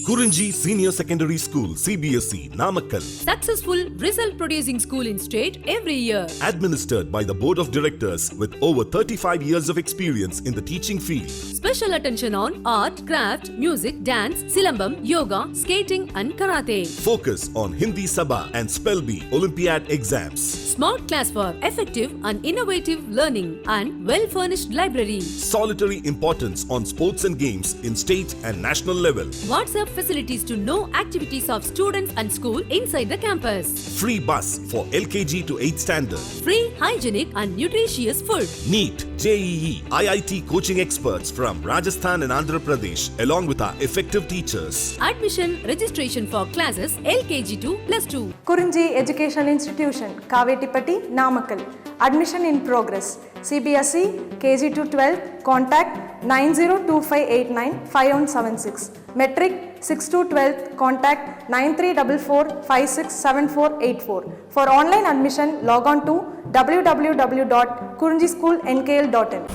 Kurunji Senior Secondary School, CBSE, Namakkal. Successful result producing school in state every year. Administered by the Board of Directors with over 35 years of experience in the teaching field. Special attention on art, craft, music, dance, silambam, yoga, skating and karate. Focus on Hindi Sabha and Spell Bee Olympiad exams. Smart class for effective and innovative learning and well-furnished library. Solitary importance on sports and games in state and national level. WhatsApp facilities to know activities of students and school inside the campus. Free bus for LKG to 8th standard. Free, hygienic and nutritious food. NEET, JEE, IIT coaching experts from Rajasthan and Andhra Pradesh along with our effective teachers. Admission registration for classes LKG to +2. Kurunji Education Institution, Kavetipatti, Namakkal. Admission in progress. CBSE, KG to 12, contact 9025895176. Metric 6 to 12, contact 9344567484. For online admission, log on to www.kurunjischoolnkl.in.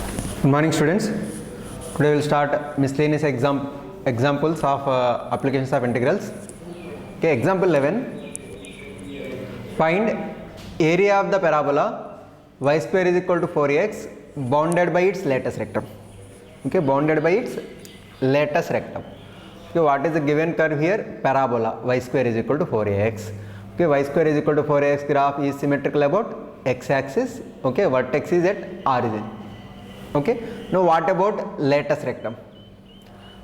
Good morning, students. Today we will start miscellaneous examples of applications of integrals. Okay, example 11. Find area of the parabola y square is equal to 4x bounded by its lattice rectum. Okay, bounded by its lattice rectum. Okay, what is the given curve here? Parabola y square is equal to 4x. Okay, y square is equal to 4x graph is symmetrical about x-axis. Okay, vertex is at origin. Okay, now what about lattice rectum?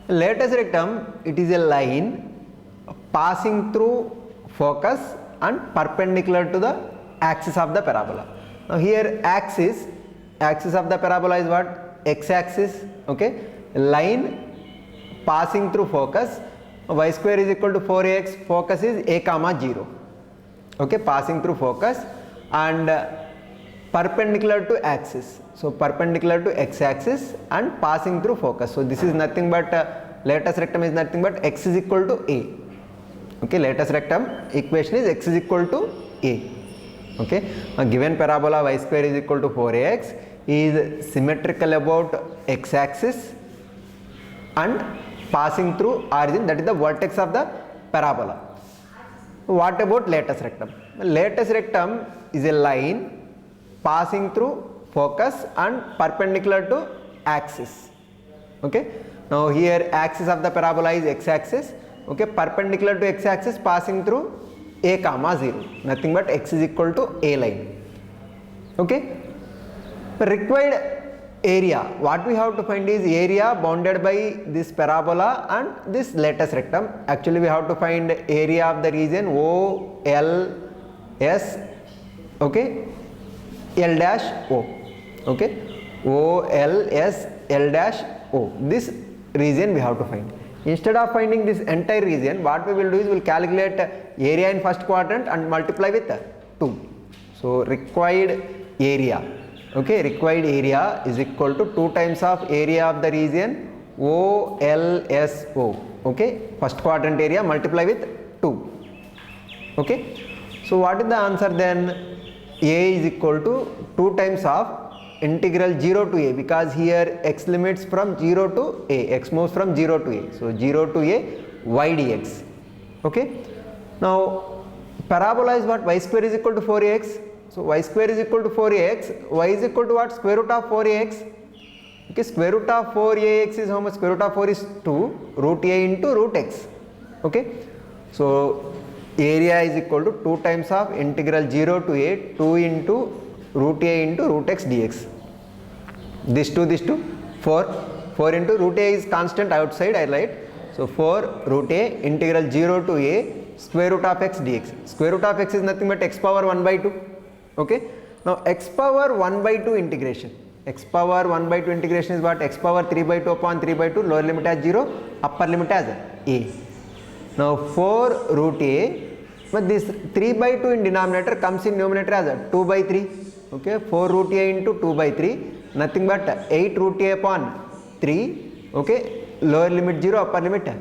Lattice rectum, it is a line passing through focus and perpendicular to the axis of the parabola. Now here axis of the parabola is what? X-axis. Okay, line passing through focus, y square is equal to 4x, focus is a comma 0. Okay, passing through focus and perpendicular to axis. So perpendicular to x-axis and passing through focus. So this is nothing but lattice rectum is nothing but x is equal to a. Okay, lattice rectum equation is x is equal to a. Okay, a given parabola y square is equal to 4x is symmetrical about x-axis and passing through origin, that is the vertex of the parabola. What about lattice rectum? Lattice rectum is a line passing through focus and perpendicular to axis. Okay, now here axis of the parabola is x-axis. Okay, perpendicular to x-axis passing through a comma 0, nothing but x is equal to a line. Okay, required area, what we have to find is area bounded by this parabola and this lattice rectum. Actually we have to find area of the region OLS, okay, L dash O. Okay, OLS L dash O, this region we have to find. Instead of finding this entire region, what we will do is we will calculate area in first quadrant and multiply with 2. So required area, okay, required area is equal to 2 times of area of the region OLSO. Okay, first quadrant area multiply with 2. Okay, so what is the answer then? A is equal to 2 times of integral 0 to a, because here x limits from 0 to a, x moves from 0 to a, so 0 to a y dx. Okay, now parabola is what? Y square is equal to 4ax. So y square is equal to 4ax, y is equal to what? Square root of 4ax. Okay, square root of 4ax is how much? Square root of 4 is 2, root a into root x. Okay, so area is equal to 2 times of integral 0 to a, 2 into root a into root x dx. This 2, 4 into root a is constant outside, I write. So 4 root a integral 0 to a square root of x dx. Square root of x is nothing but x power 1 by 2. Okay, now x power 1 by 2 integration. X power 1 by 2 integration is what? X power 3 by 2 upon 3 by 2, lower limit as 0, upper limit as a. Now 4 root a, but this 3 by 2 in denominator comes in numerator as a 2 by 3. Okay, 4 root a into 2 by 3, nothing but 8 root a upon 3. Okay, lower limit 0, upper limit a,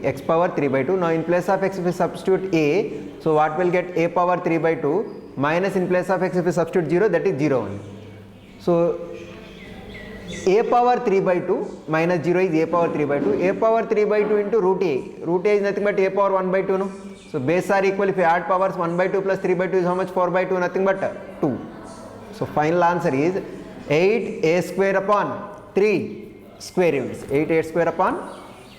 x power 3 by 2. Now in place of x if we substitute a, so what will get? A power 3 by 2 minus in place of x if we substitute 0, that is 0 only. So a power 3 by 2 minus 0 is a power 3 by 2. A power 3 by 2 into root a. Root a is nothing but a power 1 by 2. No? So base are equal. If you add powers, 1 by 2 plus 3 by 2 is how much? 4 by 2, nothing but 2. So final answer is 8a square upon 3 square units. 8a square upon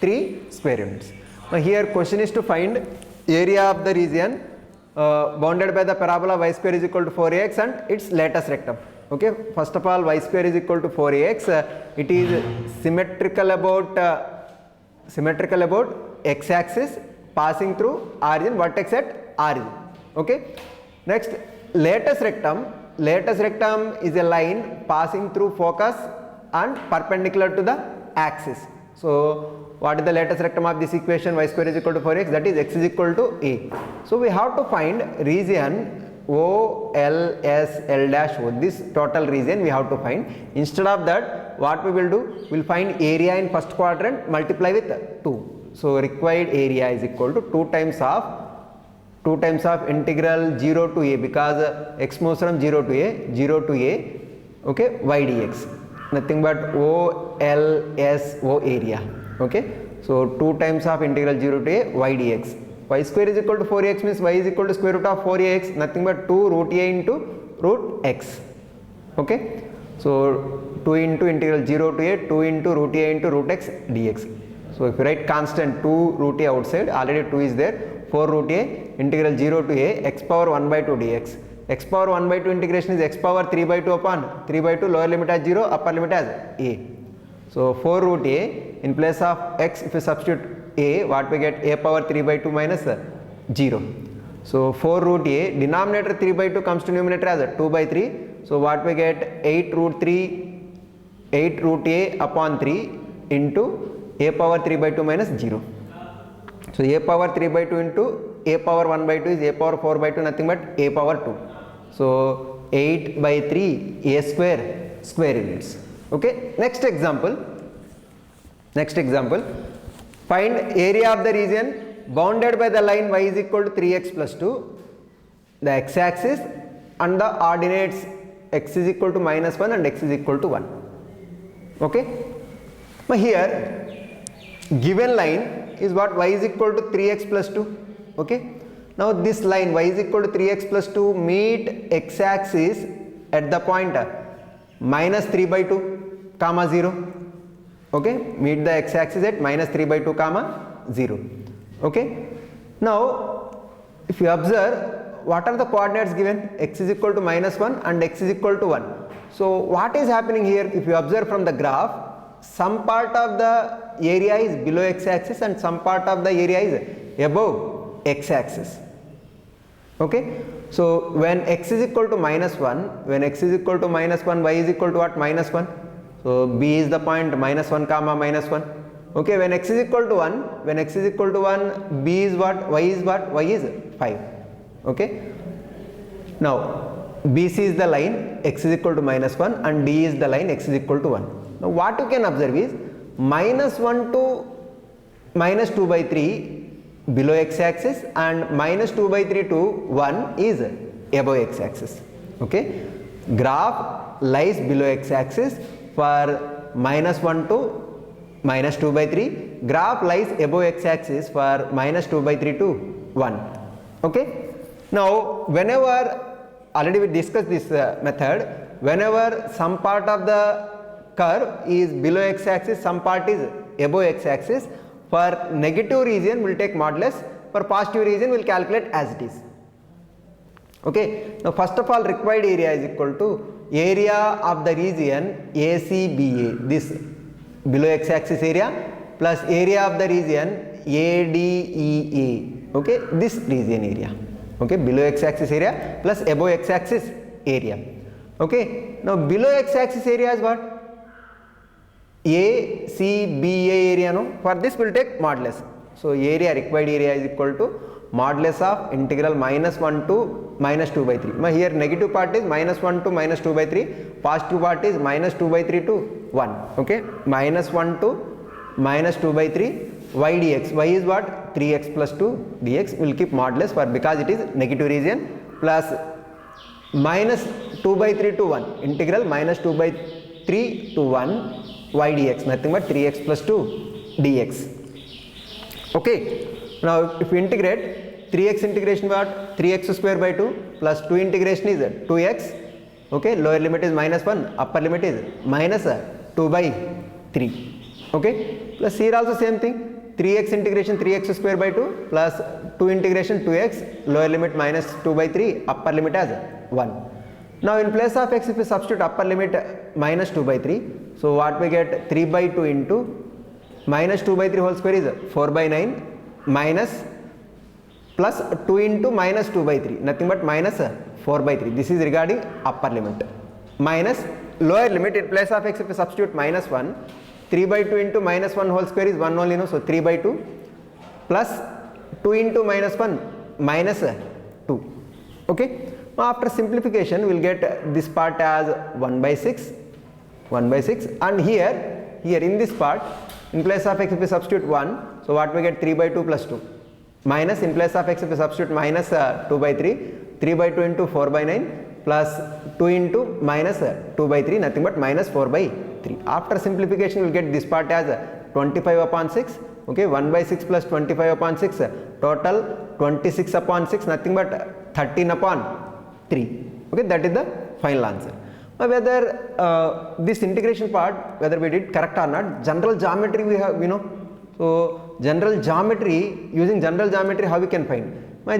3 square units. Now here question is to find area of the region bounded by the parabola y square is equal to 4ax and its lattice rectum. Okay, first of all, y square is equal to 4ax. It is symmetrical about x axis passing through origin, vertex at origin. Okay, next lattice rectum. Lattice rectum is a line passing through focus and perpendicular to the axis. So what is the lattice rectum of this equation? Y square is equal to 4x, that is x is equal to a. So we have to find region O, L, S, L dash O, this total region we have to find. Instead of that, what we will do, we will find area in first quadrant, multiply with 2. So required area is equal to 2 times of integral 0 to a, because x moves from 0 to a, okay, y dx, nothing but O, L, S, O area. Okay, so 2 times of integral 0 to a y dx. Y square is equal to 4x means y is equal to square root of 4ax, nothing but 2 root a into root x. Okay, so 2 into integral 0 to a, 2 into root a into root x dx. So if you write constant 2 root a outside, already 2 is there, 4 root a integral 0 to a x power 1 by 2 dx. X power 1 by 2 integration is x power 3 by 2 upon 3 by 2, lower limit as 0, upper limit as a. So 4 root a, in place of x, if you substitute a, what we get? A power 3 by 2 minus 0. So 4 root a, denominator 3 by 2 comes to numerator as 2 by 3. So what we get? 8 root a upon 3 into a power 3 by 2 minus 0. So a power 3 by 2 into a power 1 by 2 is a power 4 by 2, nothing but a power 2. So 8 by 3 a square units. Okay, next example. Find area of the region bounded by the line y is equal to 3x plus 2, the x axis and the ordinates x is equal to minus 1 and x is equal to 1. Okay, now here given line is what? Y is equal to 3x plus 2. Okay, now this line y is equal to 3x plus 2 meet x axis at the point minus 3 by 2 comma 0. Okay, meet the x axis at minus 3 by 2 comma 0. Okay, now if you observe, what are the coordinates given? X is equal to minus 1 and x is equal to 1. So what is happening here? If you observe from the graph, some part of the area is below x axis and some part of the area is above x axis. Okay, so when x is equal to minus 1, y is equal to what? Minus 1. So B is the point minus 1 comma minus 1. Okay, when x is equal to 1, B is what? Y is what? Y is 5. Okay, now BC is the line x is equal to minus 1 and D is the line x is equal to 1. Now what you can observe is minus 1 to minus 2 by 3 below x axis and minus 2 by 3 to 1 is above x axis. Okay, graph lies below x axis for minus 1 to minus 2 by 3, graph lies above x axis for minus 2 by 3 to 1. Okay, now whenever, already we discussed this method, whenever some part of the curve is below x axis, some part is above x axis, for negative region we will take modulus, for positive region we will calculate as it is. Okay, now first of all, required area is equal to area of the region ACBA, this below x axis area, plus area of the region ADEA. Okay, this region area. Okay, below x axis area plus above x axis area. Okay, now below x axis area is what? ACBA area. No, for this we will take modulus. So area, required area is equal to modulus of integral minus 1 to minus 2 by 3. Now here negative part is minus 1 to minus 2 by 3, positive part is minus 2 by 3 to 1. Okay, minus 1 to minus 2 by 3 y dx. Y is what? 3x plus 2 dx. We will keep modulus for, because it is negative region, plus minus 2 by 3 to 1 integral minus 2 by 3 to 1 y dx, nothing but 3x plus 2 dx. Okay, now if you integrate 3x integration what, 3x square by 2 plus 2 integration is 2x, okay, lower limit is minus 1, upper limit is minus 2 by 3, okay, plus here also same thing, 3x integration 3x square by 2 plus 2 integration 2x, lower limit minus 2 by 3, upper limit as 1. Now in place of x, if we substitute upper limit minus 2 by 3, so what we get, 3 by 2 into minus 2 by 3 whole square is 4 by 9 minus plus 2 into minus 2 by 3, nothing but minus 4 by 3. This is regarding upper limit. Minus lower limit, in place of x, if we substitute minus 1, 3 by 2 into minus 1 whole square is 1 only, no? So 3 by 2 plus 2 into minus 1 minus 2. Okay. Now after simplification, we will get this part as 1 by 6, and here in this part, in place of x, if we substitute 1, so what we get, 3 by 2 plus 2, minus, in place of x, if we substitute minus 2 by 3, 3 by 2 into 4 by 9 plus 2 into minus 2 by 3, nothing but minus 4 by 3. After simplification, we will get this part as 25 upon 6, okay, 1 by 6 plus 25 upon 6, total 26 upon 6, nothing but 13 upon 3, okay, that is the final answer. Now whether this integration part, whether we did correct or not, general geometry we have, so general geometry, using general geometry, how we can find?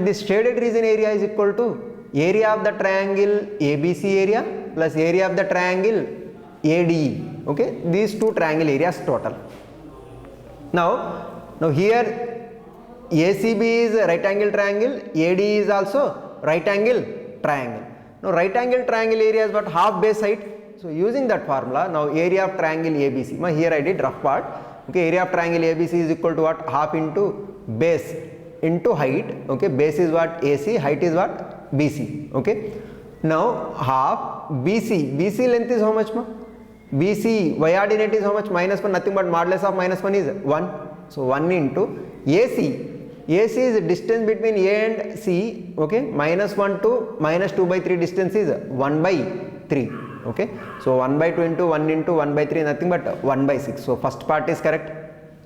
This shaded region area is equal to area of the triangle ABC area plus area of the triangle ADE, okay, these two triangle areas total. Now here ACB is a right angle triangle, ADE is also right angle triangle. Now right angle triangle area is what, half base height. So using that formula, now area of triangle ABC, here I did rough part, okay, area of triangle ABC is equal to what, half into base into height, okay, base is what, AC, height is what, BC, okay. Now half BC length is how much, BC y ordinate is how much, minus 1, nothing but modulus of minus 1 is 1, so 1 into AC is the distance between A and C, okay, minus 1 to minus 2 by 3 distance is 1 by 3, okay, so 1 by 2 into 1 by 3, nothing but 1 by 6, so first part is correct,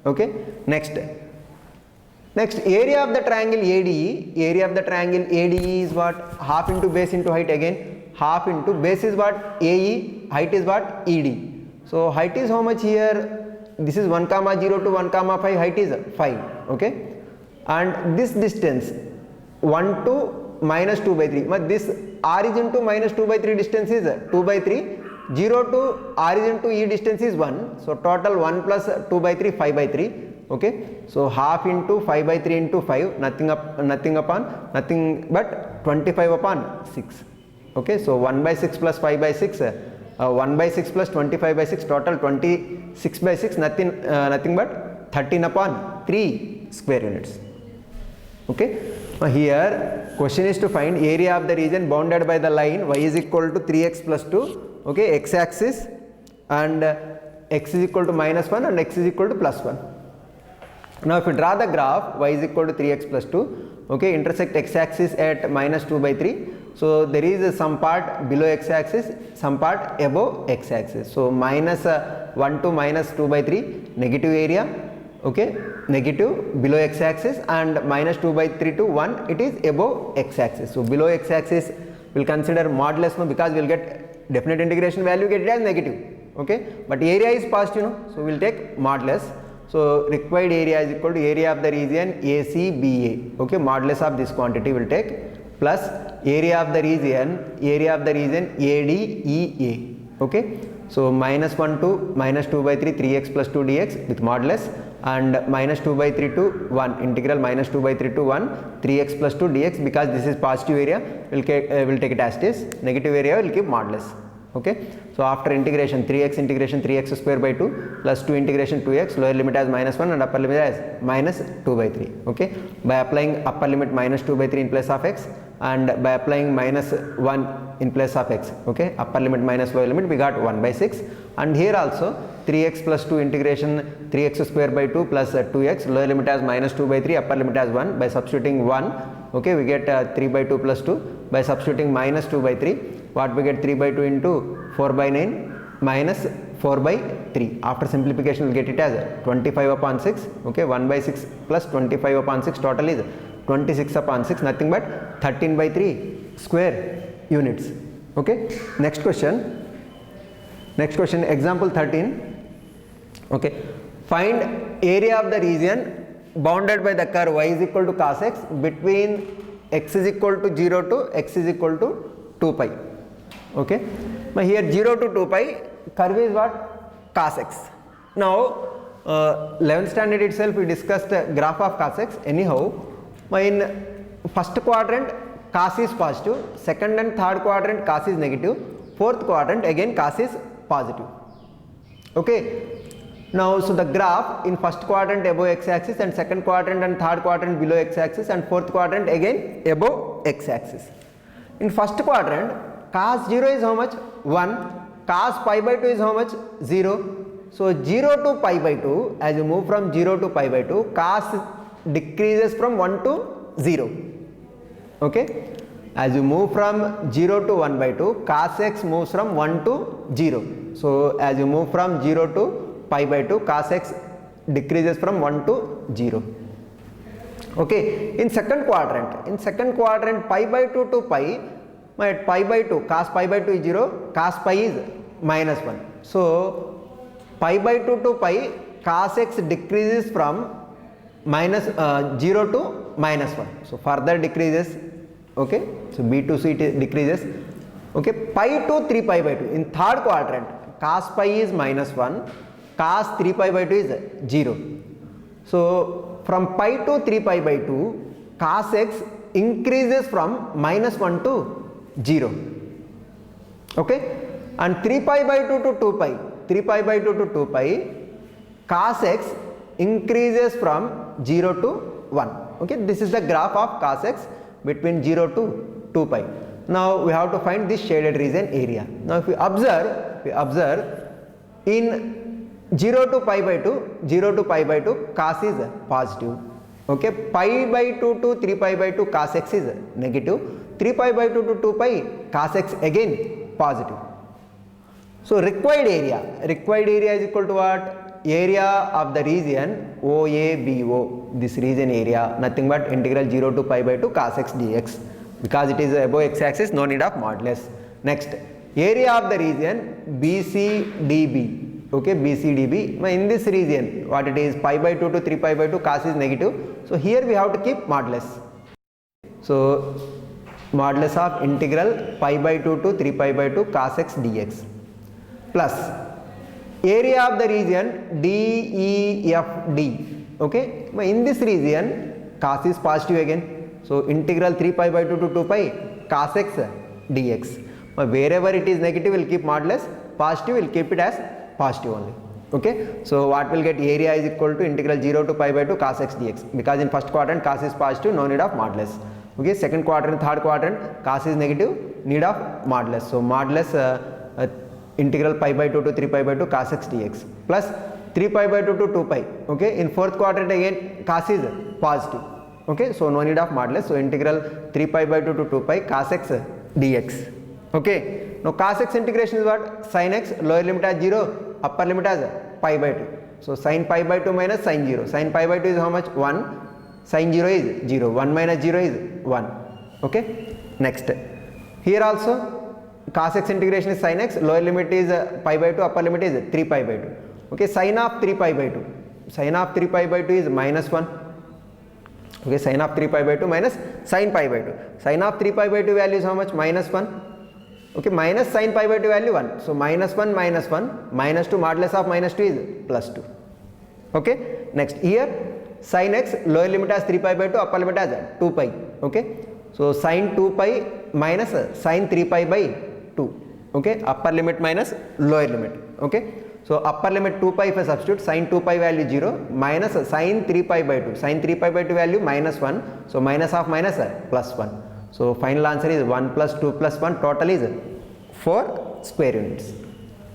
okay. Next area of the triangle ADE is what, half into base into height, again half into base is what, AE, height is what, ED, so height is how much here, this is 1 comma 0 to 1 comma 5, height is 5, okay, and this distance 1 to minus 2 by 3, but this origin to minus 2 by 3 distance is 2 by 3, 0 to origin to E distance is 1, so total 1 plus 2 by 3, 5 by 3, okay, so half into 5 by 3 into 5, nothing but 25 upon 6, okay, so 1 by 6 plus 5 by 6, 1 by 6 plus 25 by 6, total 26 by 6, nothing but 13 upon 3 square units, okay. Here question is to find area of the region bounded by the line y is equal to 3x plus 2, okay, x axis, and x is equal to minus 1 and x is equal to plus 1. Now if you draw the graph, y is equal to 3x plus 2, okay, intersect x axis at minus 2 by 3, so there is some part below x axis, some part above x axis, so minus 1 to minus 2 by 3, negative area, okay, negative below x axis, and minus 2 by 3 to 1, it is above x axis, so below x axis we will consider modulus, no, because we will get definite integration value, get it as negative, okay, but area is positive, no, so we will take modulus. So required area is equal to area of the region ACBA, okay, modulus of this quantity will take, plus area of the region ADEA, okay. So minus 1 to minus 2 by 3, 3x plus 2 dx with modulus, and minus 2 by 3 to 1, integral minus 2 by 3 to 1, 3x plus 2 dx, because this is positive area, we'll take it as it is, negative area will keep modulus, okay. So after integration, 3x square by 2 plus 2 integration 2x, lower limit as minus 1 and upper limit as minus 2 by 3, okay. By applying upper limit minus 2 by 3 in place of x, and by applying minus 1 in place of x, okay, upper limit minus lower limit, we got 1 by 6, and here also 3x plus 2 integration 3x square by 2 plus 2x, lower limit as minus 2 by 3, upper limit as 1, by substituting 1, okay, we get 3 by 2 plus 2, by substituting minus 2 by 3, what we get, 3 by 2 into 4 by 9, minus 4 by 3. After simplification, we'll get it as 25 upon 6. Okay, 1 by 6 plus 25 upon 6, total is 26 upon 6, nothing but 13 by 3 square units. Okay, next question, example 13. Okay, find area of the region bounded by the curve y is equal to cos x between x is equal to 0 to x is equal to 2 pi. Okay, now here 0 to 2 pi, curve is what? Cos x. Now 11th standard itself we discussed graph of cos x. Anyhow, in first quadrant cos is positive, second and third quadrant cos is negative, fourth quadrant again cos is positive. Okay, now so the graph in first quadrant above x-axis and second quadrant and third quadrant below x-axis and fourth quadrant again above x-axis. In first quadrant cos 0 is how much? 1. Cos pi by 2 is how much? 0. So 0 to pi by 2, as you move from 0 to pi by 2, cos decreases from 1 to 0. Okay, as you move from 0 to 1 by 2, cos x moves from 1 to 0. So as you move from 0 to pi by 2, cos x decreases from 1 to 0. Okay, in second quadrant pi by 2 to pi, at pi by 2, cos pi by 2 is 0, cos pi is minus 1. So pi by 2 to pi, cos x decreases from minus 0 to minus 1. So further decreases. Okay, so b to c decreases. Okay, pi to 3 pi by 2. In third quadrant, cos pi is minus 1, cos 3 pi by 2 is 0. So from pi to 3 pi by 2, cos x increases from minus 1 to 0. Okay, and 3 pi by 2 to 2 pi, 3 pi by 2 to 2 pi, cos x increases from 0 to 1. Okay, this is the graph of cos x between 0 to 2 pi. Now we have to find this shaded region area. Now if we observe in 0 to pi by 2, cos is positive. Okay, pi by 2 to 3 pi by 2, cos x is negative. 3 pi by 2 to 2 pi, cos x again positive. So required area is equal to what? Area of the region OABO, this region area, nothing but integral 0 to pi by 2 cos x dx. Because it is above x-axis, no need of modulus. Next, area of the region BCDB. Okay, BCDB. In this region, what it is? Pi by 2 to 3 pi by 2, cos is negative. So here we have to keep modulus. So modulus of integral pi by 2 to 3 pi by 2 cos x dx plus area of the region DEFD. Okay, in this region cos is positive again. So integral 3 pi by 2 to 2 pi cos x dx. Wherever it is negative, we will keep modulus. Positive, we will keep it as positive only. Okay, so what will get? Area is equal to integral 0 to pi by 2 cos x dx. Because in first quadrant cos is positive, no need of modulus. Okay, second quadrant, third quadrant cos is negative, need of modulus. So modulus integral pi by 2 to 3 pi by 2 cos x dx plus 3 pi by 2 to 2 pi. Okay, in fourth quadrant again cos is positive. Okay, so no need of modulus. So integral 3 pi by 2 to 2 pi cos x dx. Okay, now cos x integration is what? Sin x, lower limit as 0, upper limit as pi by 2. So sin pi by 2 minus sin 0. Sin pi by 2 is how much? 1. Sin 0 is 0. 1 minus 0 is 1. Okay, next. Here also cos x integration is sin x, lower limit is pi by 2, upper limit is 3 pi by 2. Okay, sin of 3 pi by 2. Sin of 3 pi by 2 is minus 1. Okay, sin of 3 pi by 2 minus sin pi by 2. Sin of 3 pi by 2 value is how much? Minus 1. Okay, minus sin pi by 2 value 1. So minus 1 minus 1, minus 2 modulus of minus 2 is plus 2. Okay, next here sin x, lower limit as 3 pi by 2, upper limit as 2 pi. Okay, so sin 2 pi minus sin 3 pi by 2. Okay, upper limit minus lower limit. Okay, so upper limit 2 pi if I substitute, sin 2 pi value 0 minus sin 3 pi by 2. Sin 3 pi by 2 value minus 1. So minus of minus plus 1. So final answer is 1 plus 2 plus 1, total is 4 square units.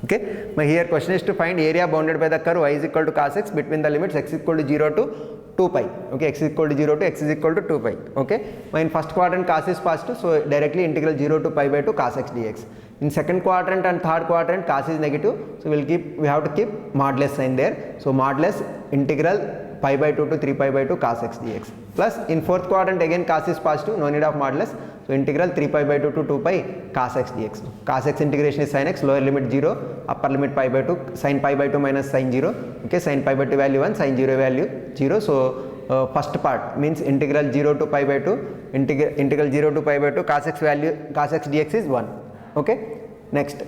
Okay, my here question is to find area bounded by the curve y is equal to cos x between the limits x is equal to 0 to 2 pi. Okay, x is equal to 0 to x is equal to 2 pi. Okay, in first quadrant cos is positive, so directly integral 0 to pi by 2 cos x dx. In second quadrant and third quadrant cos is negative, so we have to keep modulus sign there. So modulus integral pi by 2 to 3 pi by 2 cos x dx, plus in fourth quadrant again cos is positive, no need of modulus, so integral 3 pi by 2 to 2 pi cos x dx. Cos x integration is sin x, lower limit 0, upper limit pi by 2, sin pi by 2 minus sin 0, okay, sin pi by 2 value 1, sin 0 value 0. So first part means integral 0 to pi by 2, integral 0 to pi by 2 cos x dx is 1. Okay, next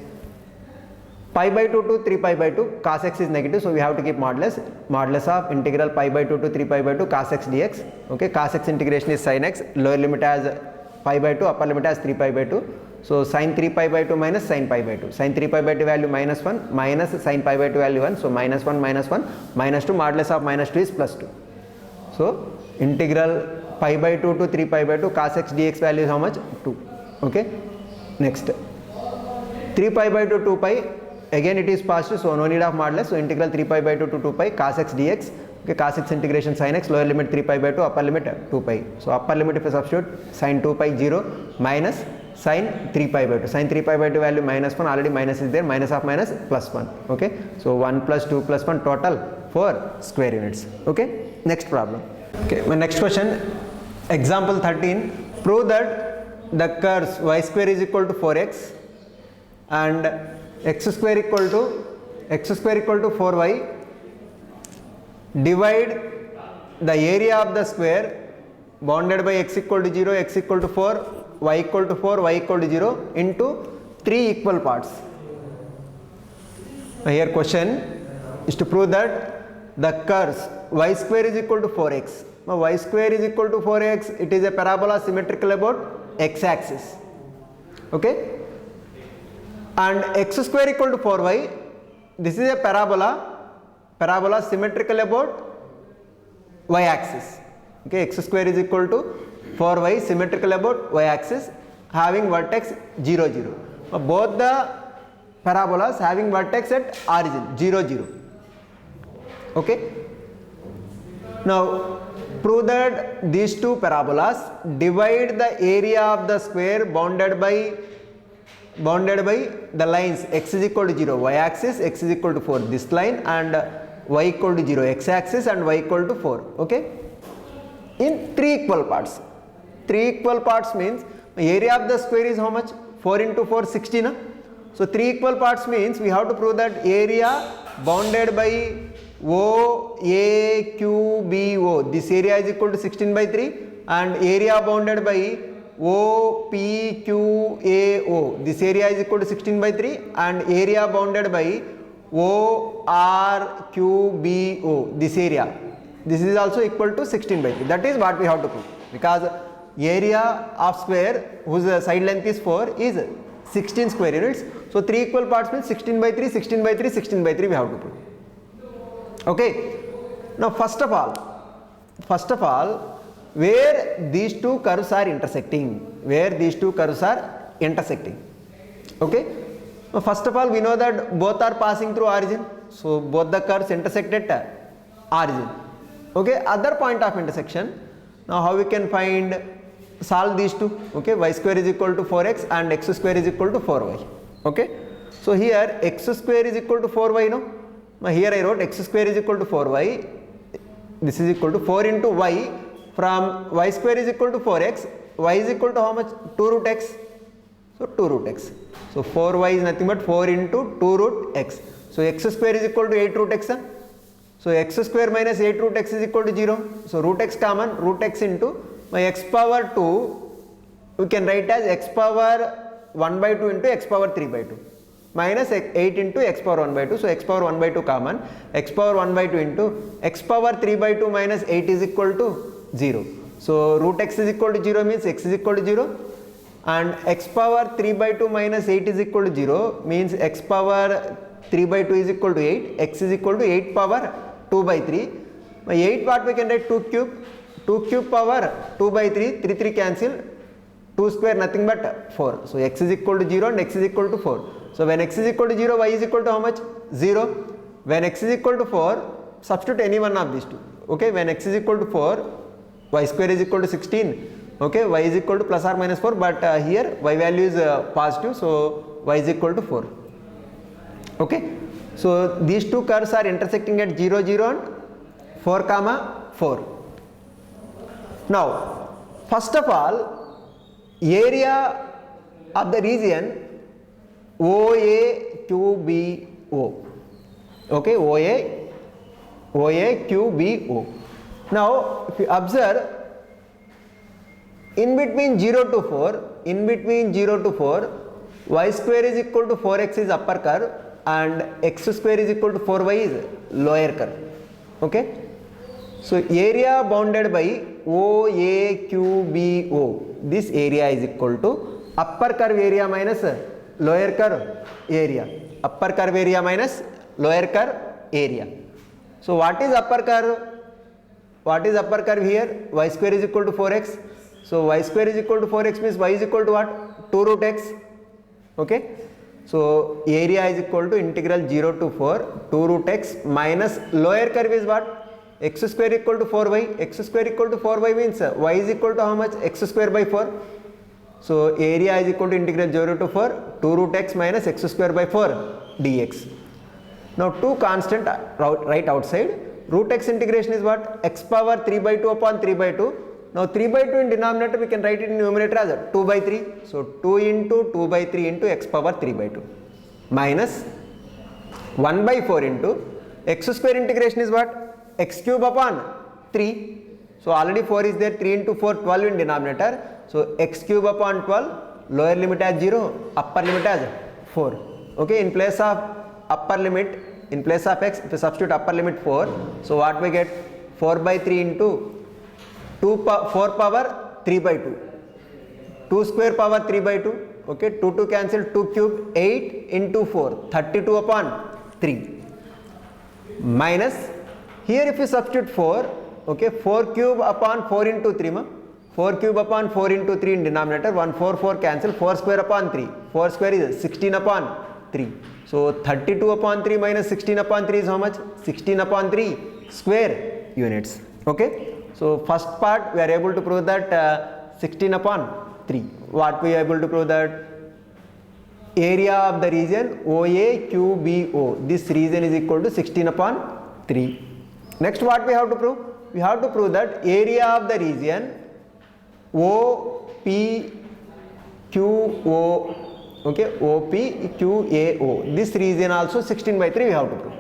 pi by 2 to 3 pi by 2 cos x is negative, so we have to keep modulus of integral pi by 2 to 3 pi by 2 cos x dx. Okay, cos x integration is sin x, lower limit as pi by 2, upper limit as 3 pi by 2. So sin 3 pi by 2 minus sin pi by 2, sin 3 pi by 2 value minus 1 minus sin pi by 2 value 1, so minus 1 minus 1 minus 2, modulus of minus 2 is plus 2. So integral pi by 2 to 3 pi by 2 cos x dx value is how much? 2. Okay, next 3 pi by 2 2 pi, again it is positive, so no need of modulus, so integral 3 pi by 2 to 2 pi cos x dx. Okay, cos x integration sin x, lower limit 3 pi by 2, upper limit 2 pi. So upper limit if you substitute sin 2 pi 0 minus sin 3 pi by 2, sin 3 pi by 2 value minus 1, already minus is there, minus of minus plus 1. Okay, so 1 plus 2 plus 1 total 4 square units. Okay, next problem. Okay, my next question, example 13, prove that the curves y square is equal to 4x and x square equal to 4y, divide the area of the square bounded by x equal to 0, x equal to 4, y equal to 4, y equal to 0 into 3 equal parts. Now here question is to prove that the curves y square is equal to 4x. Now y square is equal to 4x, it is a parabola symmetrical about x axis. Okay, and x square equal to 4y, this is a parabola symmetrical about y axis. Okay, x square is equal to 4y symmetrical about y axis having vertex 0 0. Both the parabolas having vertex at origin 0 0. Okay, now prove that these two parabolas divide the area of the square bounded by the lines x is equal to 0 y axis, x is equal to 4 this line, and y equal to 0 x axis and y equal to 4. Okay, in 3 equal parts. 3 equal parts means area of the square is how much? 4 into 4 16. So 3 equal parts means we have to prove that area bounded by O A Q B O, this area is equal to 16 by 3, and area bounded by O P Q A O, this area is equal to 16 by 3, and area bounded by O R Q B O, this area, this is also equal to 16 by 3. That is what we have to prove, because area of square whose side length is 4 is 16 square units. So 3 equal parts means 16 by 3, 16 by 3, 16 by 3 we have to prove. Okay, now first of all, where these two curves are intersecting, okay, now first of all we know that both are passing through origin, so both the curves intersect at origin. Okay, other point of intersection, now how we can solve these two? Okay, y square is equal to 4x and x square is equal to 4y. Okay, so here x square is equal to 4y, no? Now here I wrote x square is equal to 4y, this is equal to 4 into y, from y square is equal to 4x, y is equal to how much? 2 root x, so 2 root x. So 4y is nothing but 4 into 2 root x. So x square is equal to 8 root x. So x square minus 8 root x is equal to 0. So root x common, root x into my x power 2, we can write as x power 1 by 2 into x power 3 by 2. Minus 8 into x power 1 by 2, so x power 1 by 2 common, x power 1 by 2 into x power 3 by 2 minus 8 is equal to 0. So root x is equal to 0 means x is equal to 0, and x power 3 by 2 minus 8 is equal to 0 means x power 3 by 2 is equal to 8, x is equal to 8 power 2 by 3. My 8 what we can write? 2 cube power 2 by 3, 3 cancel, 2 square nothing but 4. So x is equal to 0 and x is equal to 4. So when x is equal to 0, y is equal to how much? 0. When x is equal to 4, substitute any one of these two. Okay, when x is equal to 4, y square is equal to 16. Okay, y is equal to plus or minus 4, but here y value is positive, so y is equal to 4. Okay, so these two curves are intersecting at 0, 0 and 4 comma 4. Now first of all, area of the region OAQBO. Okay, OAQBO. Now if you observe, in between 0 to 4, y square is equal to 4x is upper curve and x square is equal to 4y is lower curve. Okay, so area bounded by OAQBO, this area is equal to upper curve area minus lower curve area. Upper curve area minus lower curve area. So what is upper curve? What is upper curve here? Y square is equal to 4x. So y square is equal to 4x means y is equal to what? 2 root x. Okay. So area is equal to integral 0 to 4 2 root x minus lower curve is what? X square equal to 4y. X square equal to 4y means y is equal to how much? X square by 4. So area is equal to integral 0 to 4 2 root x minus x square by 4 dx. Now two constant right outside. Root x integration is what? X power 3 by 2 upon 3 by 2. Now 3 by 2 in denominator we can write it in numerator as 2 by 3. So 2 into 2 by 3 into x power 3 by 2 minus 1 by 4 into x square integration is what? X cube upon 3. So already 4 is there, 3 into 4 12 in denominator. So x cube upon 12, lower limit as 0, upper limit as 4. Okay, in place of upper limit, in place of x, if you substitute upper limit 4, so what we get? 4 by 3 into 4 power 3 by 2. 2 square power 3 by 2. Okay, 2 cancel, 2 cube 8 into 4, 32 upon 3. Minus, here if you substitute 4, okay, 4 cube upon 4 into 3 ma. 4 cube upon 4 into 3 in denominator, 1 4 4 cancel, 4 square upon 3. 4 square is 16 upon 3. So 32 upon 3 minus 16 upon 3 is how much? 16 upon 3 square units. Okay. So first part we are able to prove that 16 upon 3. What we are able to prove that? Area of the region OAQBO. This region is equal to 16 upon 3. Next what we have to prove? We have to prove that area of the region OPQO, okay, OPQAO, this region also 16 by 3 we have to prove.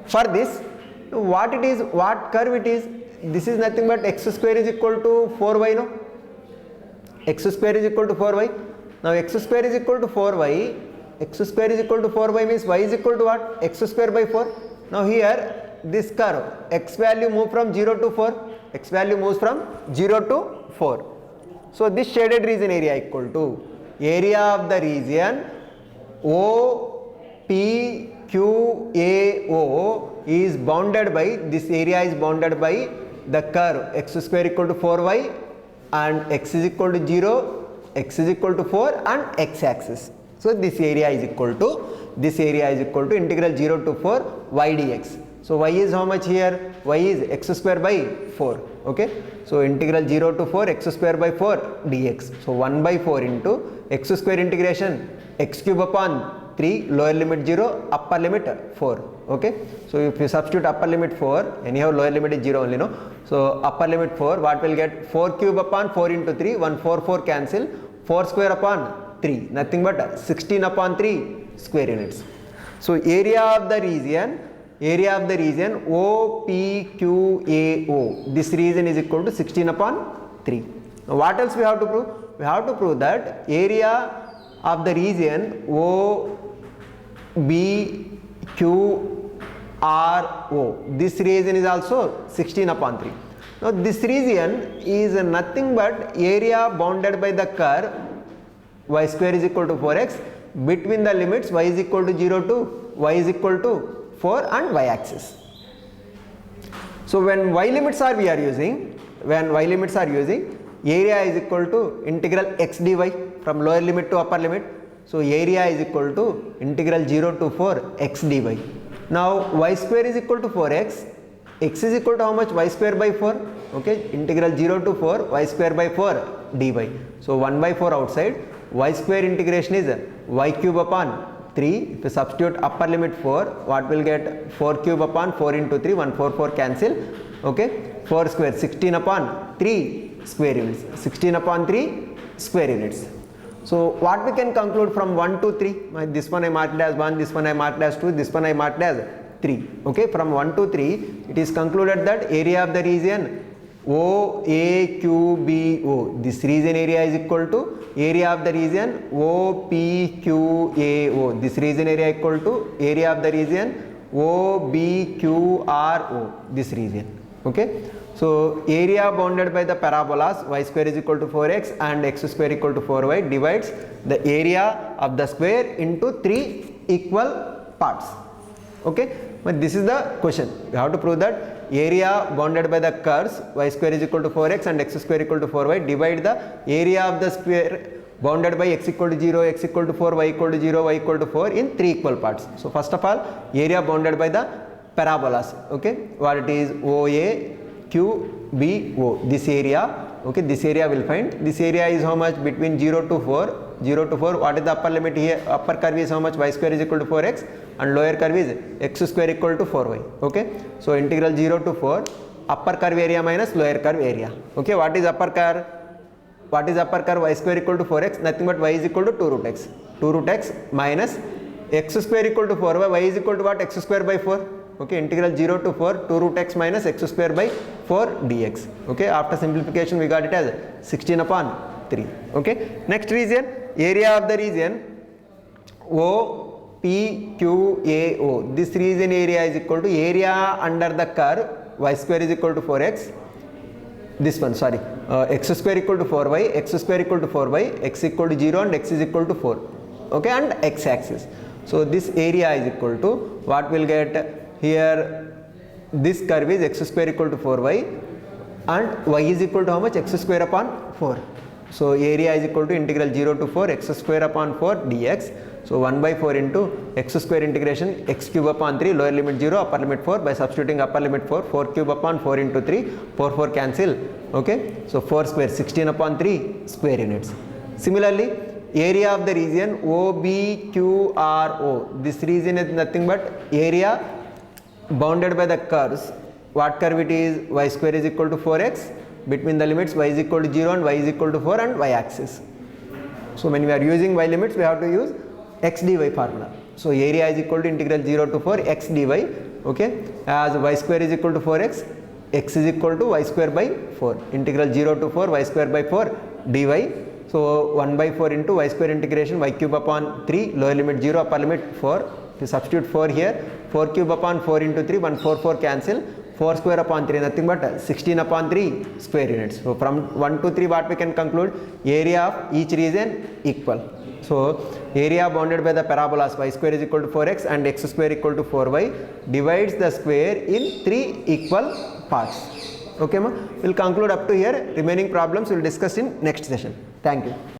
For this, what it is, what curve it is? This is nothing but x square is equal to 4y, no? X square is equal to 4y. Now x square is equal to 4y, x square is equal to 4y means y is equal to what? X square by 4. Now here this curve, x value move from 0 to 4, x value moves from 0 to 4. So this shaded region area equal to area of the region OPQAO is bounded by, this area is bounded by the curve x square equal to 4y and x is equal to 0, x is equal to 4 and x axis. So this area is equal to integral 0 to 4 y dx. So y is how much here? Y is x square by 4. Okay. So integral 0 to 4 x square by 4 dx. So 1 by 4 into x square integration x cube upon 3, lower limit 0, upper limit 4. Okay. So if you substitute upper limit 4, anyhow lower limit is 0 only, no? So upper limit 4, what will get? 4 cube upon 4 into 3, 1 4 4 cancel, 4 square upon 3, nothing but 16 upon 3 square units. So area of the region OPQAO, this region is equal to 16 upon 3. Now what else we have to prove? We have to prove that area of the region OBQRO, this region is also 16 upon 3. Now this region is nothing but area bounded by the curve y square is equal to 4x between the limits y is equal to 0 to y is equal to 4 and y axis. So when y limits are using, area is equal to integral x dy from lower limit to upper limit. So area is equal to integral 0 to 4 x dy. Now y square is equal to 4x, x is equal to how much? Y square by 4. Okay, integral 0 to 4 y square by 4 dy. So 1 by 4 outside, y square integration is y cube upon 3. If you substitute upper limit 4, what will get? 4 cube upon 4 into 3, 144 cancel. Okay, 4 square, 16 upon 3 square units, 16 upon 3 square units. So what we can conclude from 1 to 3? This one I marked as 1, this one I marked as 2, this one I marked as 3. Okay, from 1 to 3, it is concluded that area of the region OAQBO, this region area is equal to area of the region OPQAO, this region area equal to area of the region OBQRO, this region. Okay, so area bounded by the parabolas y square is equal to 4x and x square equal to 4y divides the area of the square into 3 equal parts. Okay, but this is the question. We have to prove that area bounded by the curves y square is equal to 4x and x square equal to 4y divide the area of the square bounded by x equal to 0, x equal to 4, y equal to 0, y equal to 4 in 3 equal parts. So first of all, area bounded by the parabolas. Okay, what it is? OA QBO, this area. Okay, this area will find. This area is how much? Between 0 to 4. 0 to 4, what is the upper limit here? Upper curve is how much? Y square is equal to 4x and lower curve is x square equal to 4y. Okay, so integral 0 to 4, upper curve area minus lower curve area. Okay, what is upper curve? What is upper curve? Y square equal to 4x, nothing but y is equal to 2 root x. 2 root x minus x square equal to 4y, y is equal to what? X square by 4. Okay, integral 0 to 4, 2 root x minus x square by 4 dx. Okay, after simplification we got it as 16 upon 3. Okay, next region, area of the region OPQAO, this region area is equal to area under the curve y square is equal to 4x, this one sorry, x square equal to 4y, x square equal to 4y, x equal to 0 and x is equal to 4. Okay, and x axis. So this area is equal to what will get here? This curve is x square equal to 4y and y is equal to how much? X square upon 4. So area is equal to integral 0 to 4 x square upon 4 dx. So 1 by 4 into x square integration x cube upon 3, lower limit 0, upper limit 4, by substituting upper limit 4, 4 cube upon 4 into 3, 4 cancel. Okay, so 4 square, 16 upon 3 square units. Similarly, area of the region OBQRO, this region is nothing but area bounded by the curves. What curve it is? Y square is equal to 4x, between the limits y is equal to 0 and y is equal to 4 and y axis. So when we are using y limits, we have to use x dy formula. So area is equal to integral 0 to 4 x dy. Okay, as y square is equal to 4x, x is equal to y square by 4, integral 0 to 4 y square by 4 dy. So 1 by 4 into y square integration y cube upon 3, lower limit 0, upper limit 4. To substitute 4 here, 4 cube upon 4 into 3, 144 cancel, 4 square upon 3, nothing but 16 upon 3 square units. So from 1 to 3, what we can conclude? Area of each region equal. So area bounded by the parabolas y square is equal to 4x and x square equal to 4y divides the square in 3 equal parts. Okay, ma? We'll conclude up to here. Remaining problems we'll discuss in next session. Thank you.